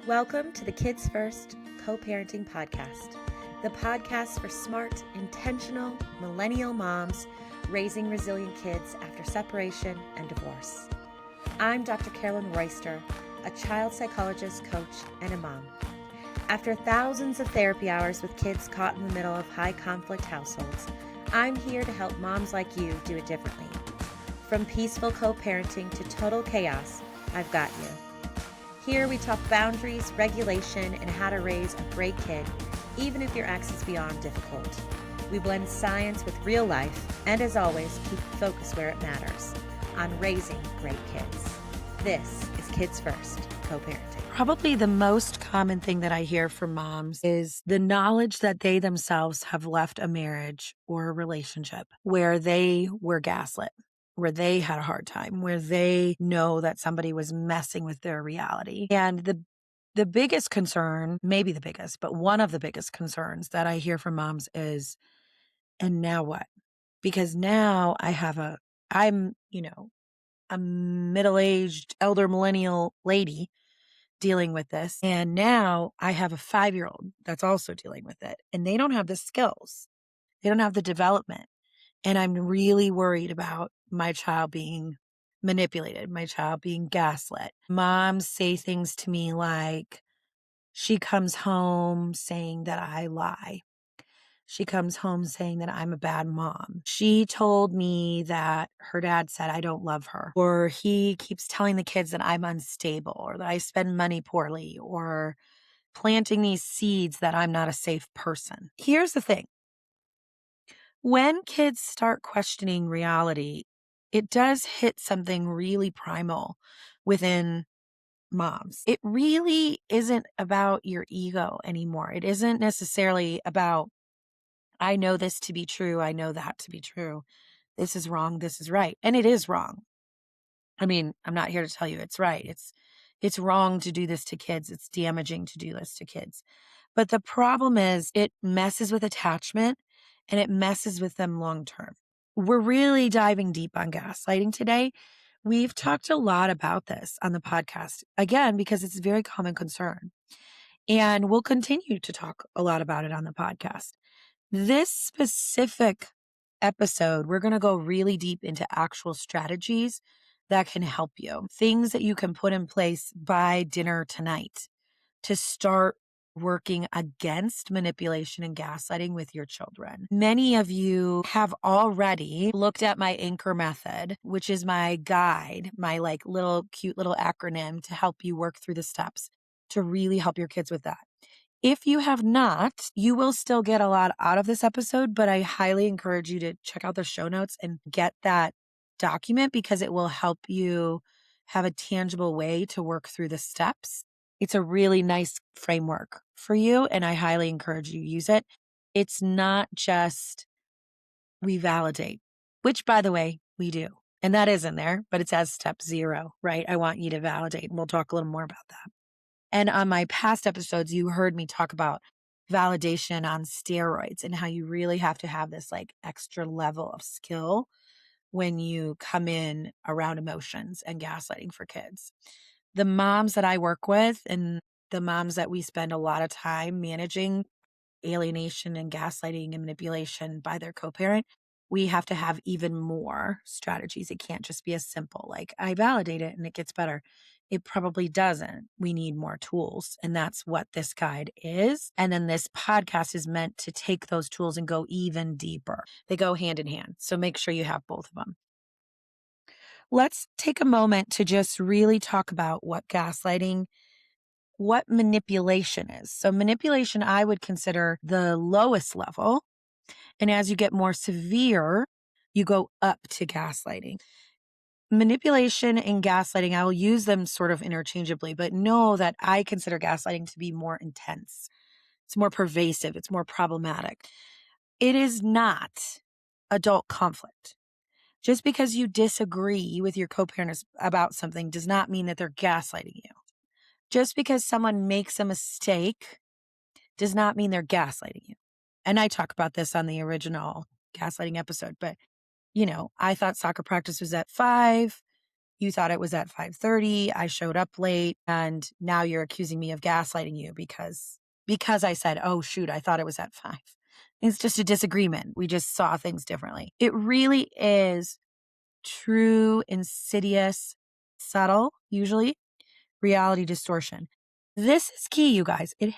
Welcome to the Kids First Co-Parenting Podcast, the podcast for smart, intentional, millennial moms raising resilient kids after separation and divorce. I'm Dr. Karalynn Royster, a child psychologist, coach, and a mom. After thousands of therapy hours with kids caught in the middle of high-conflict households, I'm here to help moms like you do it differently. From peaceful co-parenting to total chaos, I've got you. Here we talk boundaries, regulation, and how to raise a great kid, even if your ex is beyond difficult. We blend science with real life, and as always, keep focus where it matters, on raising great kids. This is Kids First Co-Parenting. Probably the most common thing that I hear from moms is the knowledge that they themselves have left a marriage or a relationship where they were gaslit, where they had a hard time, where they know that somebody was messing with their reality. And the biggest concern, maybe the biggest, but one of the biggest concerns that I hear from moms is, and now what? Because now I'm a middle-aged elder millennial lady dealing with this. And now I have a 5-year-old that's also dealing with it. And they don't have the skills. They don't have the development. And I'm really worried about my child being manipulated, my child being gaslit. Moms say things to me like, she comes home saying that I lie. She comes home saying that I'm a bad mom. She told me that her dad said I don't love her, or he keeps telling the kids that I'm unstable, or that I spend money poorly, or planting these seeds that I'm not a safe person. Here's the thing. When kids start questioning reality, it does hit something really primal within moms. It really isn't about your ego anymore. It isn't necessarily about, I know this to be true. I know that to be true. This is wrong. This is right. And it is wrong. I mean, I'm not here to tell you it's right. It's wrong to do this to kids. It's damaging to do this to kids. But the problem is it messes with attachment and it messes with them long term. We're really diving deep on gaslighting today. We've talked a lot about this on the podcast, again, because it's a very common concern. And we'll continue to talk a lot about it on the podcast. This specific episode, we're going to go really deep into actual strategies that can help you. Things that you can put in place by dinner tonight to start working against manipulation and gaslighting with your children. Many of you have already looked at my anchor method, which is my guide, my cute little acronym to help you work through the steps to really help your kids with that. If you have not, you will still get a lot out of this episode, but I highly encourage you to check out the show notes and get that document because it will help you have a tangible way to work through the steps. It's a really nice framework for you, and I highly encourage you to use it. It's not just we validate, which, by the way, we do. And that is in there, but it's as step 0, right? I want you to validate, and we'll talk a little more about that. And on my past episodes, you heard me talk about validation on steroids and how you really have to have this extra level of skill when you come in around emotions and gaslighting for kids. The moms that I work with and the moms that we spend a lot of time managing alienation and gaslighting and manipulation by their co-parent, we have to have even more strategies. It can't just be as simple I validate it and it gets better. It probably doesn't. We need more tools. And that's what this guide is. And then this podcast is meant to take those tools and go even deeper. They go hand in hand. So make sure you have both of them. Let's take a moment to just really talk about what gaslighting, what manipulation is. So manipulation, I would consider the lowest level. And as you get more severe, you go up to gaslighting. Manipulation and gaslighting, I will use them sort of interchangeably, but know that I consider gaslighting to be more intense. It's more pervasive. It's more problematic. It is not adult conflict. Just because you disagree with your co-parent about something does not mean that they're gaslighting you. Just because someone makes a mistake does not mean they're gaslighting you. And I talk about this on the original gaslighting episode, but I thought soccer practice was at 5. You thought it was at 5:30. I showed up late, and now you're accusing me of gaslighting you because I said, oh, shoot, I thought it was at 5. It's just a disagreement. We just saw things differently. It really is true, insidious, subtle, usually, reality distortion. This is key, you guys. It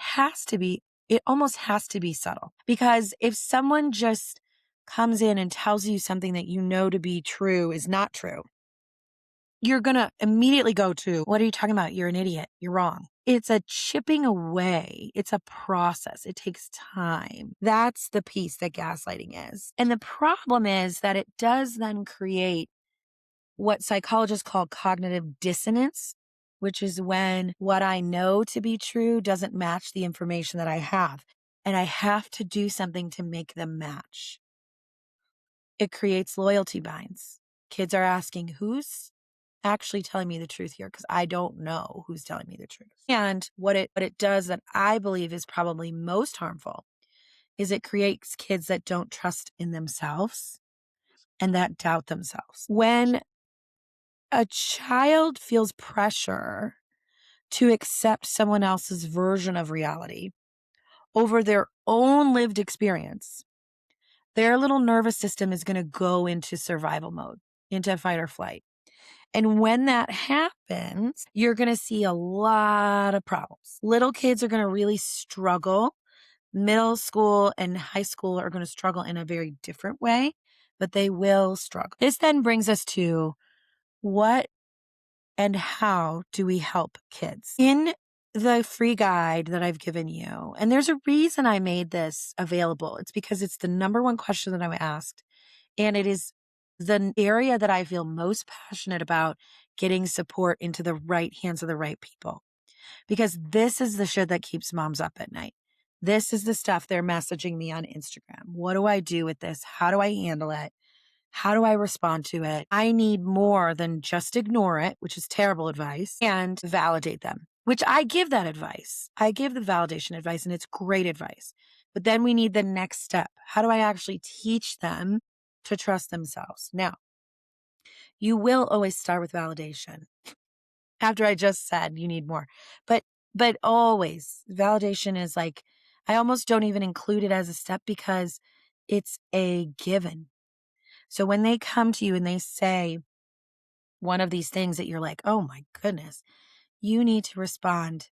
almost has to be subtle. Because if someone just comes in and tells you something that you know to be true is not true, you're going to immediately go to, what are you talking about? You're an idiot. You're wrong. It's a chipping away. It's a process. It takes time. That's the piece that gaslighting is. And the problem is that it does then create what psychologists call cognitive dissonance, which is when what I know to be true doesn't match the information that I have. And I have to do something to make them match. It creates loyalty binds. Kids are asking, who's actually telling me the truth here? Because I don't know who's telling me the truth. And what it does that I believe is probably most harmful is it creates kids that don't trust in themselves and that doubt themselves. When a child feels pressure to accept someone else's version of reality over their own lived experience, their little nervous system is going to go into survival mode, into fight or flight. And when that happens, you're going to see a lot of problems. Little kids are going to really struggle. Middle school and high school are going to struggle in a very different way, but they will struggle. This then brings us to what and how do we help kids? In the free guide that I've given you, and there's a reason I made this available. It's because it's the number one question that I'm asked. And it is the area that I feel most passionate about getting support into the right hands of the right people. Because this is the shit that keeps moms up at night. This is the stuff they're messaging me on Instagram. What do I do with this? How do I handle it? How do I respond to it? I need more than just ignore it, which is terrible advice, and validate them, which I give that advice. I give the validation advice, and it's great advice. But then we need the next step. How do I actually teach them to trust themselves? Now, you will always start with validation. After I just said you need more. But always, validation is like, I almost don't even include it as a step because it's a given. So when they come to you and they say one of these things that you're like, oh my goodness, you need to respond,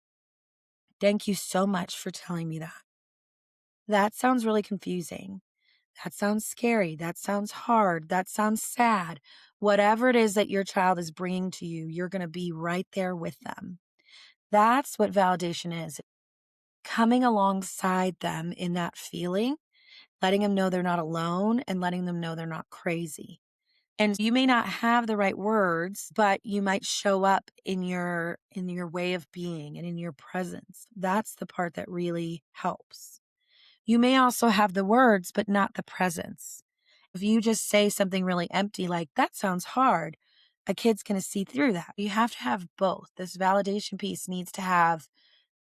thank you so much for telling me that. That sounds really confusing. That sounds scary. That sounds hard. That sounds sad. Whatever it is that your child is bringing to you, you're going to be right there with them. That's what validation is. Coming alongside them in that feeling, letting them know they're not alone and letting them know they're not crazy. And you may not have the right words, but you might show up in your way of being and in your presence. That's the part that really helps. You may also have the words, but not the presence. If you just say something really empty, like, that sounds hard, a kid's going to see through that. You have to have both. This validation piece needs to have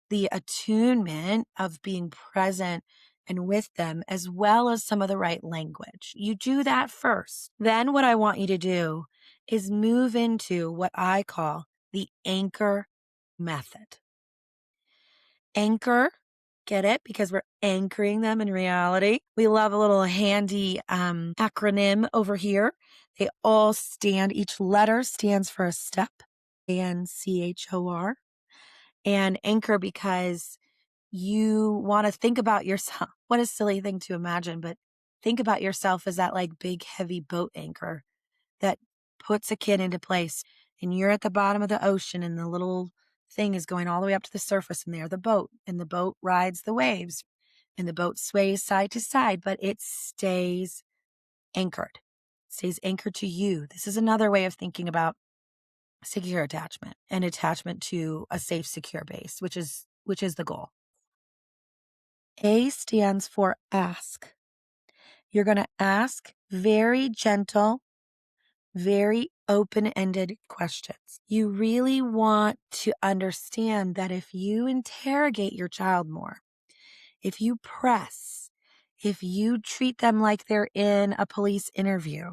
the attunement of being present and with them, as well as some of the right language. You do that first. Then what I want you to do is move into what I call the anchor method. Anchor, get it? Because we're anchoring them in reality. We love a little handy acronym over here. They all stand, each letter stands for a step, ANCHOR. And anchor because you want to think about yourself. What a silly thing to imagine, but think about yourself as that like big heavy boat anchor that puts a kid into place. And you're at the bottom of the ocean and the little thing is going all the way up to the surface and they're the boat and the boat rides the waves and the boat sways side to side, but it stays anchored. It stays anchored to you. This is another way of thinking about secure attachment and attachment to a safe, secure base, which is the goal. A stands for ask. You're going to ask very gentle, very open-ended questions. You really want to understand that if you interrogate your child more, if you press, if you treat them like they're in a police interview,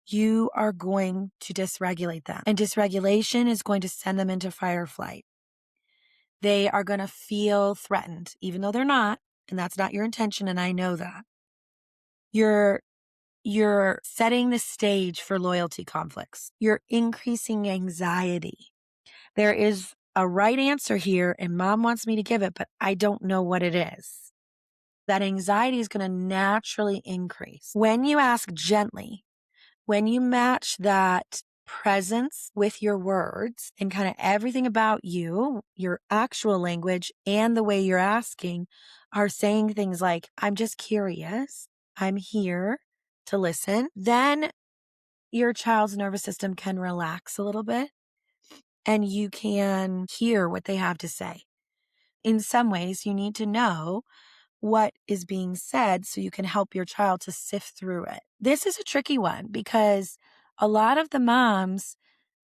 you are going to dysregulate them. And dysregulation is going to send them into fight or flight. They are going to feel threatened, even though they're not. And that's not your intention. And I know that. You're setting the stage for loyalty conflicts. You're increasing anxiety. There is a right answer here, and mom wants me to give it, but I don't know what it is. That anxiety is going to naturally increase. When you ask gently, when you match that presence with your words and kind of everything about you, your actual language and the way you're asking are saying things like, I'm just curious, I'm here to listen, then your child's nervous system can relax a little bit and you can hear what they have to say. In some ways, you need to know what is being said so you can help your child to sift through it. This is a tricky one because a lot of the moms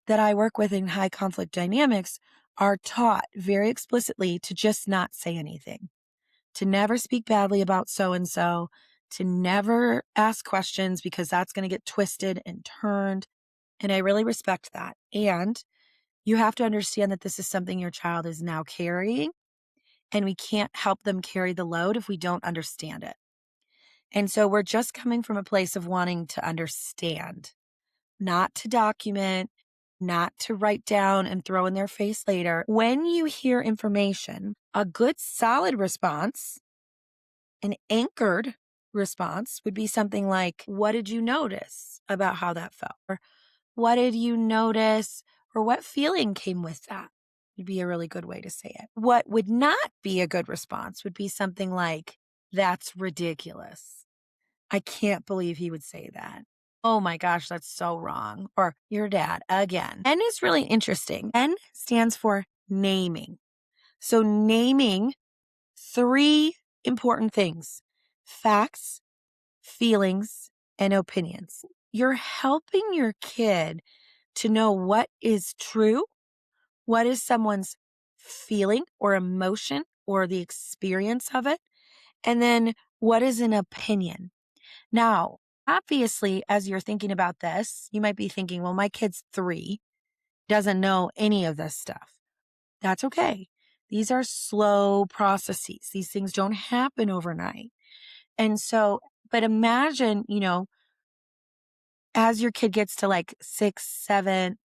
that I work with in high conflict dynamics are taught very explicitly to just not say anything, to never speak badly about so-and-so, to never ask questions because that's going to get twisted and turned. And I really respect that. And you have to understand that this is something your child is now carrying, and we can't help them carry the load if we don't understand it. And so we're just coming from a place of wanting to understand, not to document, not to write down and throw in their face later. When you hear information, a good solid response, an anchored response would be something like, what did you notice about how that felt? Or what did you notice? Or what feeling came with that? Would be a really good way to say it. What would not be a good response would be something like, that's ridiculous. I can't believe he would say that. Oh my gosh, that's so wrong. Or your dad again. N is really interesting. N stands for naming. So naming 3 important things: facts, feelings, and opinions. You're helping your kid to know what is true, what is someone's feeling or emotion or the experience of it, and then what is an opinion. Now, obviously, as you're thinking about this, you might be thinking, well, my kid's 3, doesn't know any of this stuff. That's okay. These are slow processes. These things don't happen overnight. And so, but imagine, as your kid gets to like 6, 7,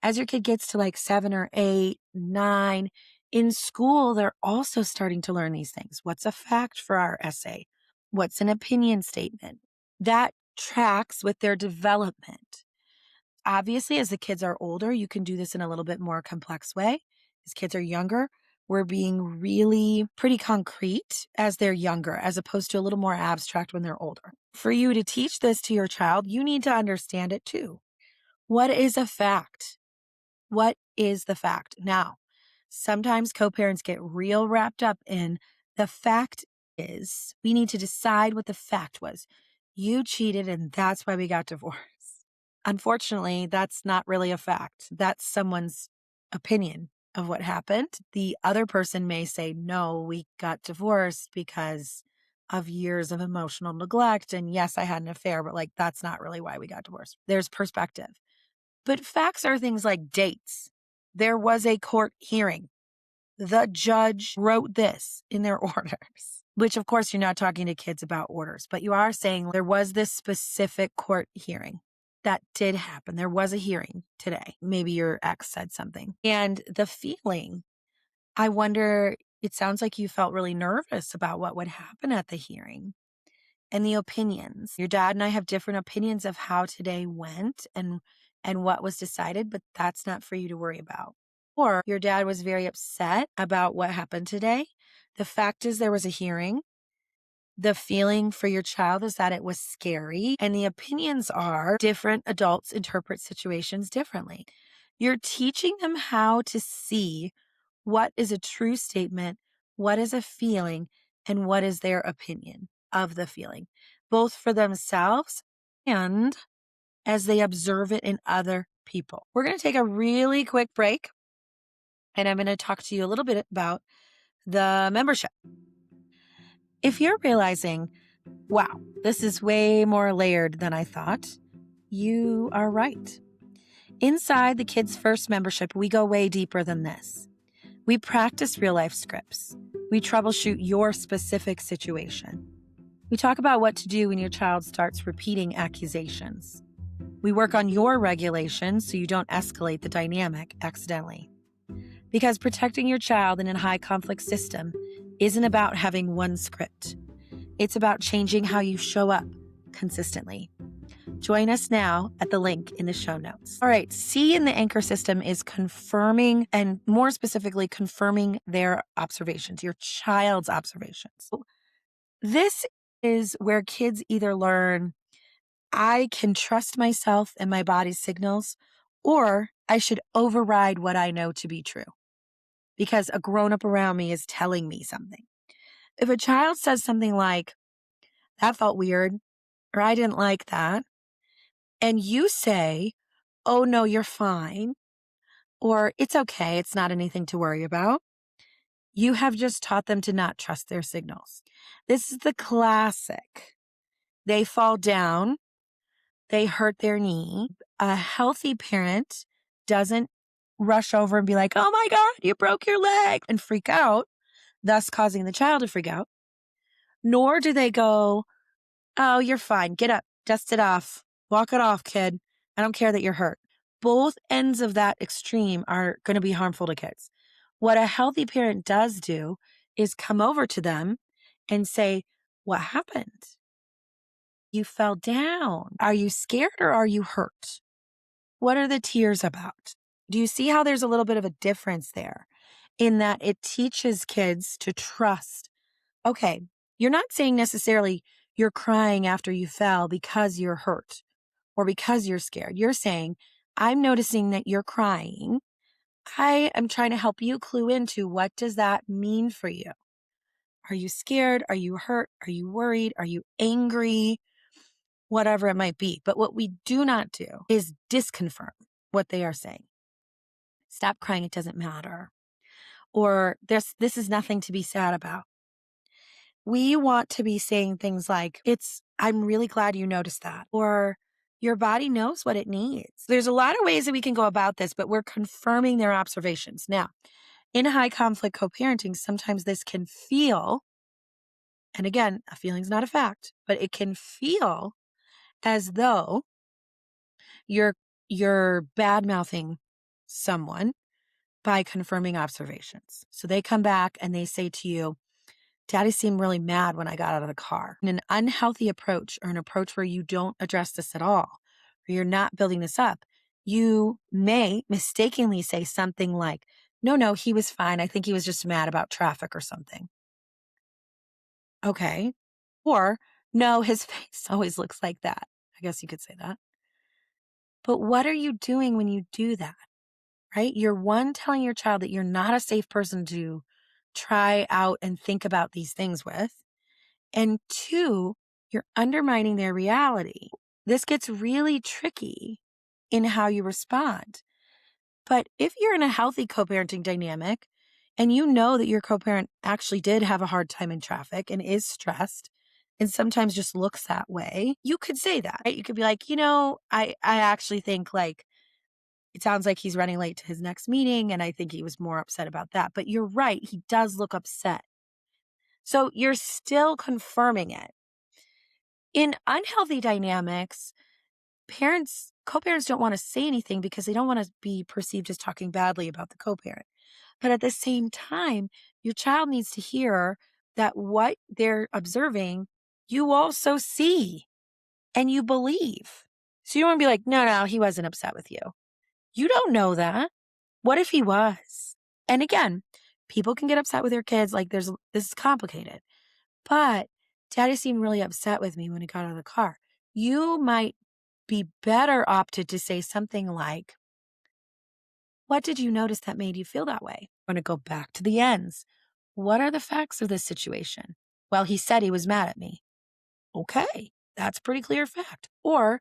as your kid gets to like 7 or 8, 9, in school, they're also starting to learn these things. What's a fact for our essay? What's an opinion statement? That tracks with their development. Obviously, as the kids are older, you can do this in a little bit more complex way. As kids are younger, we're being really pretty concrete as they're younger, as opposed to a little more abstract when they're older. For you to teach this to your child, you need to understand it too. What is a fact? What is the fact? Now, sometimes co-parents get real wrapped up in the fact is we need to decide what the fact was. You cheated and that's why we got divorced. Unfortunately, that's not really a fact. That's someone's opinion of what happened. The other person may say, no, we got divorced because of years of emotional neglect. And yes, I had an affair, but like, that's not really why we got divorced. There's perspective. But facts are things like dates. There was a court hearing. The judge wrote this in their orders, which of course you're not talking to kids about orders, but you are saying there was this specific court hearing. That did happen. There was a hearing today. Maybe your ex said something. And the feeling, I wonder, it sounds like you felt really nervous about what would happen at the hearing. And the opinions. Your dad and I have different opinions of how today went and what was decided, but that's not for you to worry about. Or your dad was very upset about what happened today. The fact is there was a hearing. The feeling for your child is that it was scary, and the opinions are different adults interpret situations differently. You're teaching them how to see what is a true statement, what is a feeling, and what is their opinion of the feeling, both for themselves and as they observe it in other people. We're going to take a really quick break, and I'm going to talk to you a little bit about the membership. If you're realizing, wow, this is way more layered than I thought, You are right. Inside the Kids First membership, we go way deeper than this. We practice real life scripts. We troubleshoot your specific situation. We talk about what to do when your child starts repeating accusations. We work on your regulation so you don't escalate the dynamic accidentally. Because protecting your child in a high conflict system isn't about having one script. It's about changing how you show up consistently. Join us now at the link in the show notes. All right, C in the anchor system is confirming, and more specifically, confirming their observations, your child's observations. This is where kids either learn, I can trust myself and my body's signals, or I should override what I know to be true because a grown-up around me is telling me something. If a child says something like, that felt weird, or I didn't like that, and you say, oh no, you're fine, or it's okay, it's not anything to worry about, you have just taught them to not trust their signals. This is the classic. They fall down, they hurt their knee. A healthy parent doesn't rush over and be like, oh my God, you broke your leg, and freak out, thus causing the child to freak out. Nor do they go, oh, you're fine. Get up, dust it off, walk it off, kid. I don't care that you're hurt. Both ends of that extreme are going to be harmful to kids. What a healthy parent does do is come over to them and say, what happened? You fell down. Are you scared or are you hurt? What are the tears about? Do you see how there's a little bit of a difference there in that it teaches kids to trust? Okay, you're not saying necessarily you're crying after you fell because you're hurt or because you're scared. You're saying, I'm noticing that you're crying. I am trying to help you clue into what does that mean for you? Are you scared? Are you hurt? Are you worried? Are you angry? Whatever it might be. But what we do not do is disconfirm what they are saying. Stop crying, it doesn't matter. Or this is nothing to be sad about. We want to be saying things like, I'm really glad you noticed that. Or your body knows what it needs. There's a lot of ways that we can go about this, but we're confirming their observations. Now, in high conflict co-parenting, sometimes this can feel, and again, a feeling's not a fact, but it can feel as though you're bad-mouthing someone by confirming observations. So they come back and they say to you, Daddy seemed really mad when I got out of the car. In an unhealthy approach, or an approach where you don't address this at all, or you're not building this up, you may mistakenly say something like, no, he was fine. I think he was just mad about traffic or something. Okay. Or, no, his face always looks like that. I guess you could say that. But what are you doing when you do that? Right? You're one, telling your child that you're not a safe person to try out and think about these things with. And two, you're undermining their reality. This gets really tricky in how you respond. But if you're in a healthy co-parenting dynamic and you know that your co-parent actually did have a hard time in traffic and is stressed and sometimes just looks that way, you could say that. Right? You could be like, I actually think it sounds like he's running late to his next meeting, and I think he was more upset about that. But you're right, he does look upset. So you're still confirming it. In unhealthy dynamics, co-parents don't want to say anything because they don't want to be perceived as talking badly about the co-parent. But at the same time, your child needs to hear that what they're observing, you also see and you believe. So you don't want to be like, no, he wasn't upset with you. You don't know that. What if he was? And again, people can get upset with their kids. This is complicated. But Daddy seemed really upset with me when he got out of the car. You might be better opted to say something like, what did you notice that made you feel that way? I'm going to go back to the ends. What are the facts of this situation? Well, he said he was mad at me. Okay, that's a pretty clear fact. Or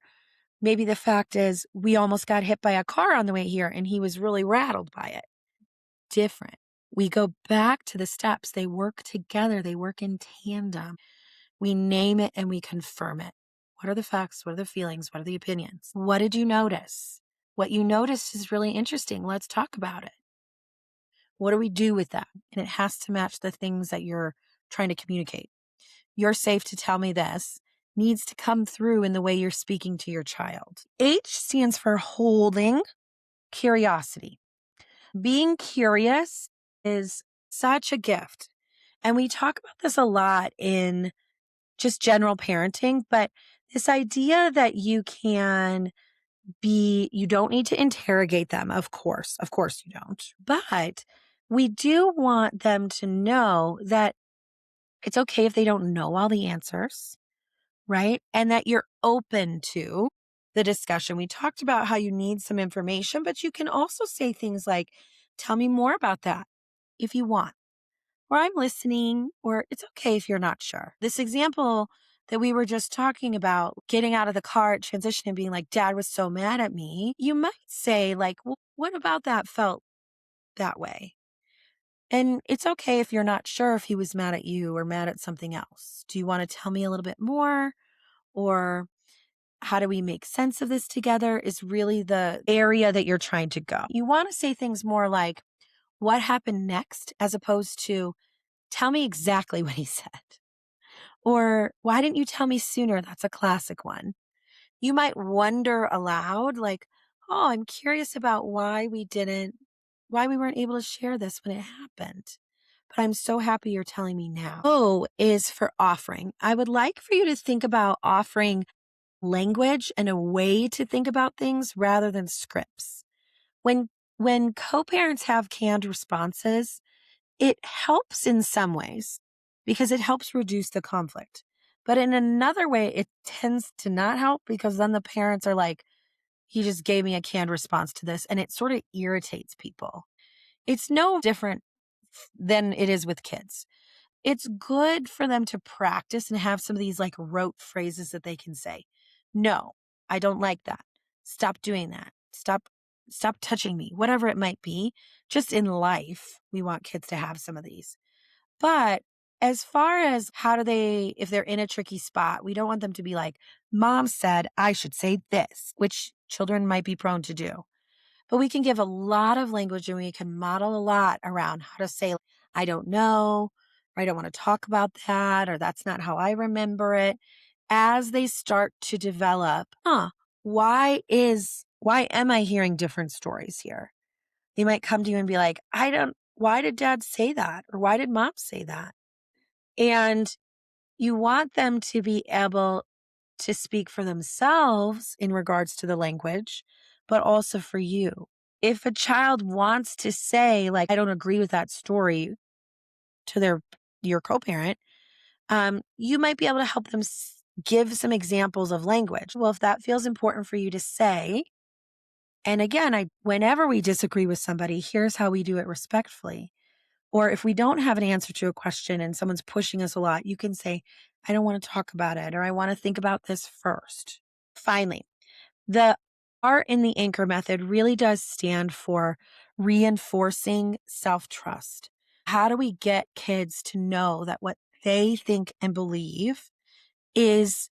maybe the fact is we almost got hit by a car on the way here and he was really rattled by it. Different. We go back to the steps. They work together. They work in tandem. We name it and we confirm it. What are the facts? What are the feelings? What are the opinions? What did you notice? What you noticed is really interesting. Let's talk about it. What do we do with that? And it has to match the things that you're trying to communicate. You're safe to tell me this needs to come through in the way you're speaking to your child. H stands for holding curiosity. Being curious is such a gift. And we talk about this a lot in just general parenting, but this idea that you don't need to interrogate them, of course you don't. But we do want them to know that it's okay if they don't know all the answers, right? And that you're open to the discussion. We talked about how you need some information, but you can also say things like, tell me more about that if you want, or I'm listening, or it's okay if you're not sure. This example that we were just talking about, getting out of the car at transition and being like, Dad was so mad at me. You might say like, well, what about that felt that way? And it's okay if you're not sure if he was mad at you or mad at something else. Do you want to tell me a little bit more? Or how do we make sense of this together is really the area that you're trying to go. You want to say things more like, what happened next, as opposed to, tell me exactly what he said. Or why didn't you tell me sooner? That's a classic one. You might wonder aloud, like, oh, I'm curious about why we weren't able to share this when it happened. But I'm so happy you're telling me now. O is for offering. I would like for you to think about offering language and a way to think about things rather than scripts. When co-parents have canned responses, it helps in some ways because it helps reduce the conflict. But in another way, it tends to not help because then the parents are like, he just gave me a canned response to this, and it sort of irritates people. It's no different than it is with kids. It's good for them to practice and have some of these like rote phrases that they can say. No, I don't like that. Stop doing that. Stop touching me, whatever it might be. Just in life, we want kids to have some of these. But as far as if they're in a tricky spot, we don't want them to be like, Mom said I should say this, which children might be prone to do. But we can give a lot of language and we can model a lot around how to say, I don't know, or I don't want to talk about that, or that's not how I remember it. As they start to develop, why am I hearing different stories here? They might come to you and be like, why did Dad say that? Or why did Mom say that? And you want them to be able to speak for themselves in regards to the language, but also for you. If a child wants to say, like, I don't agree with that story to your co-parent, you might be able to help them give some examples of language. Well, if that feels important for you to say, and again, whenever we disagree with somebody, here's how we do it respectfully. Or if we don't have an answer to a question and someone's pushing us a lot, you can say, I don't want to talk about it, or I want to think about this first. Finally, the R in the anchor method really does stand for reinforcing self-trust. How do we get kids to know that what they think and believe is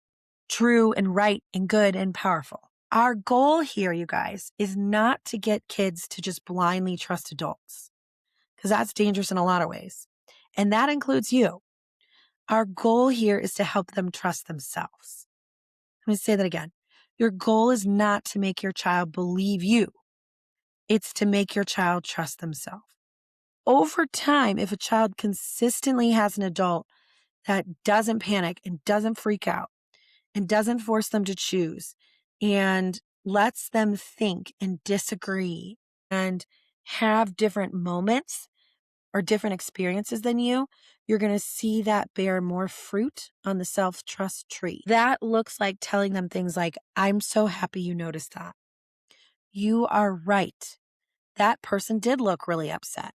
true and right and good and powerful? Our goal here, you guys, is not to get kids to just blindly trust adults, because that's dangerous in a lot of ways. And that includes you. Our goal here is to help them trust themselves. Let me say that again. Your goal is not to make your child believe you. It's to make your child trust themselves. Over time, if a child consistently has an adult that doesn't panic and doesn't freak out and doesn't force them to choose and lets them think and disagree and have different moments or different experiences than you're going to see that bear more fruit on the self-trust tree. That looks like telling them things like, I'm so happy you noticed that. You are right. That person did look really upset.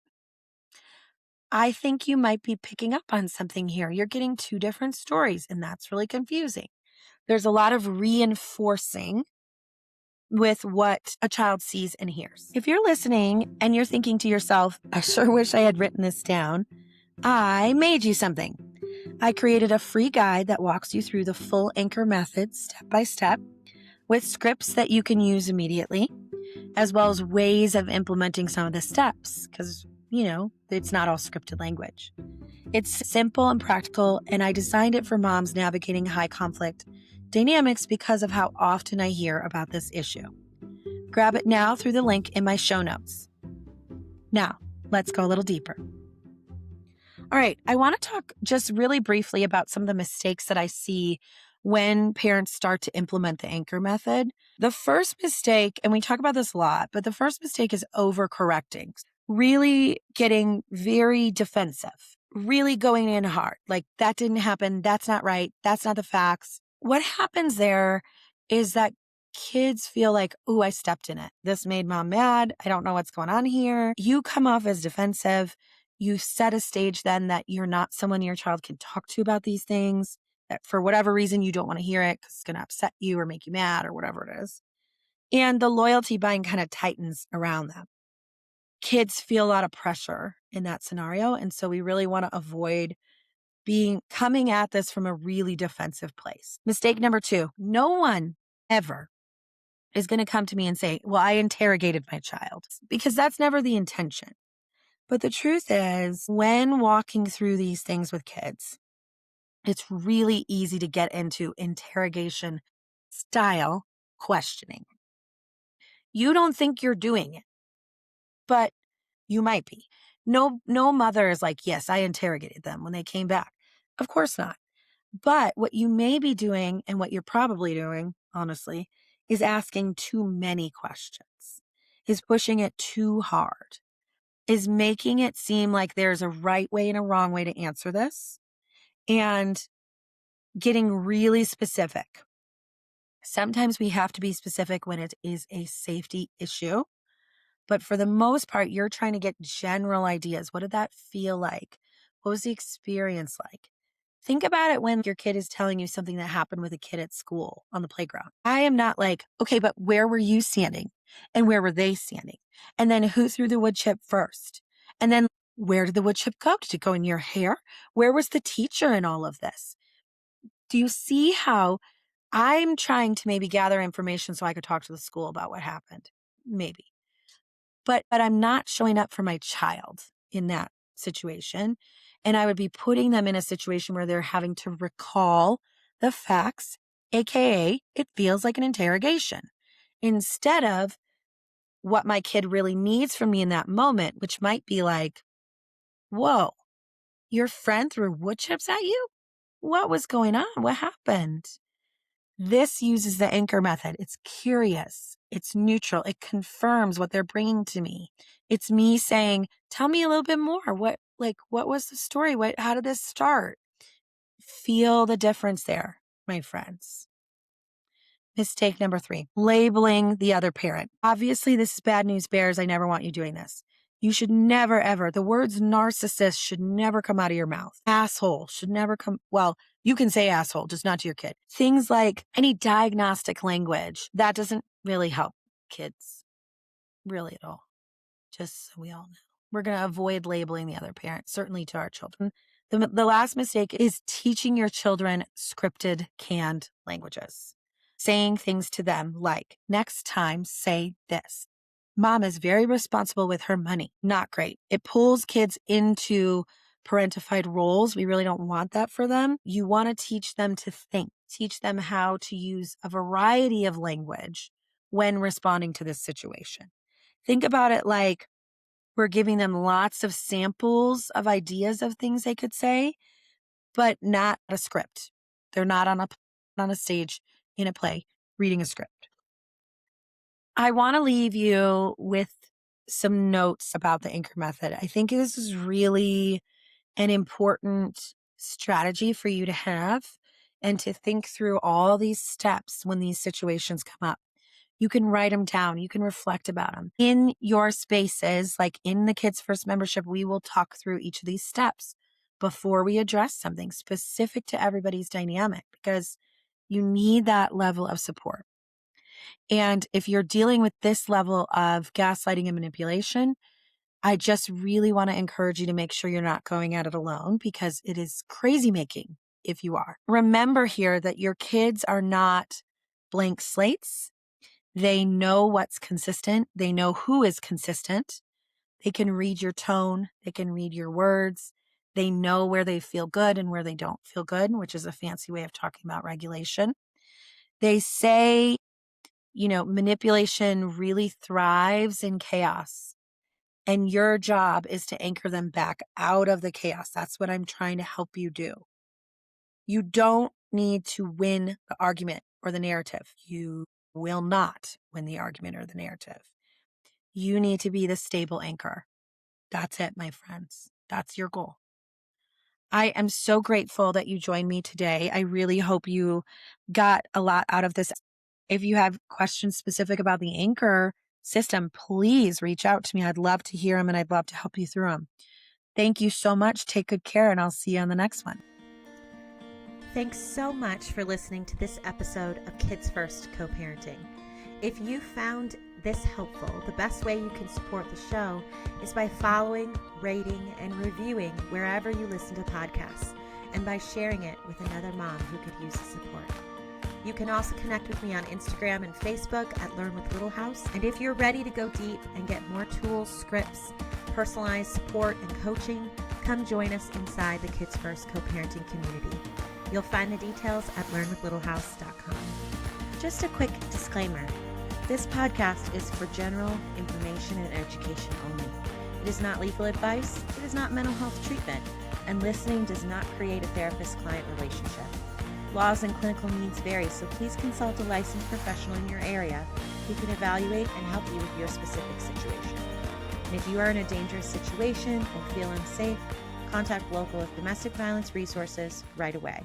I think you might be picking up on something here. You're getting two different stories, and that's really confusing. There's a lot of reinforcing with what a child sees and hears. If you're listening and you're thinking to yourself, I sure wish I had written this down, I made you something. I created a free guide that walks you through the full anchor method step by step with scripts that you can use immediately, as well as ways of implementing some of the steps because, it's not all scripted language. It's simple and practical, and I designed it for moms navigating high conflict dynamics because of how often I hear about this issue. Grab it now through the link in my show notes. Now, let's go a little deeper. All right, I want to talk just really briefly about some of the mistakes that I see when parents start to implement the anchor method. The first mistake, and we talk about this a lot, but the first mistake is overcorrecting, really getting very defensive, really going in hard. Like, that didn't happen. That's not right. That's not the facts. What happens there is that kids feel like, oh, I stepped in it. This made mom mad. I don't know what's going on here. You come off as defensive. You set a stage then that you're not someone your child can talk to about these things, that for whatever reason you don't want to hear it because it's going to upset you or make you mad or whatever it is. And the loyalty bind kind of tightens around them. Kids feel a lot of pressure in that scenario. And so we really want to avoid coming at this from a really defensive place. Mistake number 2, no one ever is going to come to me and say, well, I interrogated my child, because that's never the intention. But the truth is, when walking through these things with kids, it's really easy to get into interrogation style questioning. You don't think you're doing it, but you might be. No mother is like, yes, I interrogated them when they came back. Of course not. But what you may be doing, and what you're probably doing, honestly, is asking too many questions, is pushing it too hard, is making it seem like there's a right way and a wrong way to answer this, and getting really specific. Sometimes we have to be specific when it is a safety issue. But for the most part, you're trying to get general ideas. What did that feel like? What was the experience like? Think about it when your kid is telling you something that happened with a kid at school on the playground. I am not like, okay, but where were you standing? And where were they standing? And then who threw the wood chip first? And then where did the wood chip go? Did it go in your hair? Where was the teacher in all of this? Do you see how I'm trying to maybe gather information so I could talk to the school about what happened? Maybe. But I'm not showing up for my child in that situation. And I would be putting them in a situation where they're having to recall the facts, AKA it feels like an interrogation, instead of what my kid really needs from me in that moment, which might be like, whoa, your friend threw wood chips at you? What was going on? What happened? This uses the anchor method. It's curious. It's neutral. It confirms what they're bringing to me. It's me saying, tell me a little bit more. What was the story? How did this start? Feel the difference there, my friends. Mistake number 3, labeling the other parent. Obviously, this is bad news bears. I never want you doing this. You should never, ever, the words narcissist should never come out of your mouth. Asshole should never come. Well, you can say asshole, just not to your kid. Things like any diagnostic language, that doesn't really help kids, really at all. Just so we all know. We're going to avoid labeling the other parent, certainly to our children. The last mistake is teaching your children scripted, canned languages. Saying things to them like, next time, say this. Mom is very responsible with her money. Not great. It pulls kids into parentified roles. We really don't want that for them. You want to teach them to think, teach them how to use a variety of language when responding to this situation. Think about it like we're giving them lots of samples of ideas of things they could say, but not a script. They're not on a stage in a play reading a script. I want to leave you with some notes about the anchor method. I think this is really an important strategy for you to have and to think through all these steps when these situations come up. You can write them down. You can reflect about them. In your spaces, like in the Kids First membership, we will talk through each of these steps before we address something specific to everybody's dynamic, because you need that level of support. And if you're dealing with this level of gaslighting and manipulation, I just really want to encourage you to make sure you're not going at it alone, because it is crazy making if you are. Remember here that your kids are not blank slates. They know what's consistent. They know who is consistent. They can read your tone. They can read your words. They know where they feel good and where they don't feel good, which is a fancy way of talking about regulation. They say, manipulation really thrives in chaos. And your job is to anchor them back out of the chaos. That's what I'm trying to help you do. You don't need to win the argument or the narrative. You will not win the argument or the narrative. You need to be the stable anchor. That's it, my friends. That's your goal. I am so grateful that you joined me today. I really hope you got a lot out of this. If you have questions specific about the anchor system, please reach out to me. I'd love to hear them and I'd love to help you through them. Thank you so much. Take good care, and I'll see you on the next one. Thanks so much for listening to this episode of Kids First Co-Parenting. If you found this helpful, the best way you can support the show is by following, rating, and reviewing wherever you listen to podcasts, and by sharing it with another mom who could use the support. You can also connect with me on Instagram and Facebook at Learn with Little House. And if you're ready to go deep and get more tools, scripts, personalized support, and coaching, come join us inside the Kids First Co-Parenting community. You'll find the details at learnwithlittlehhouse.com. Just a quick disclaimer. This podcast is for general information and education only. It is not legal advice. It is not mental health treatment. And listening does not create a therapist-client relationship. Laws and clinical needs vary, so please consult a licensed professional in your area who can evaluate and help you with your specific situation. And if you are in a dangerous situation or feel unsafe, contact local domestic violence resources right away.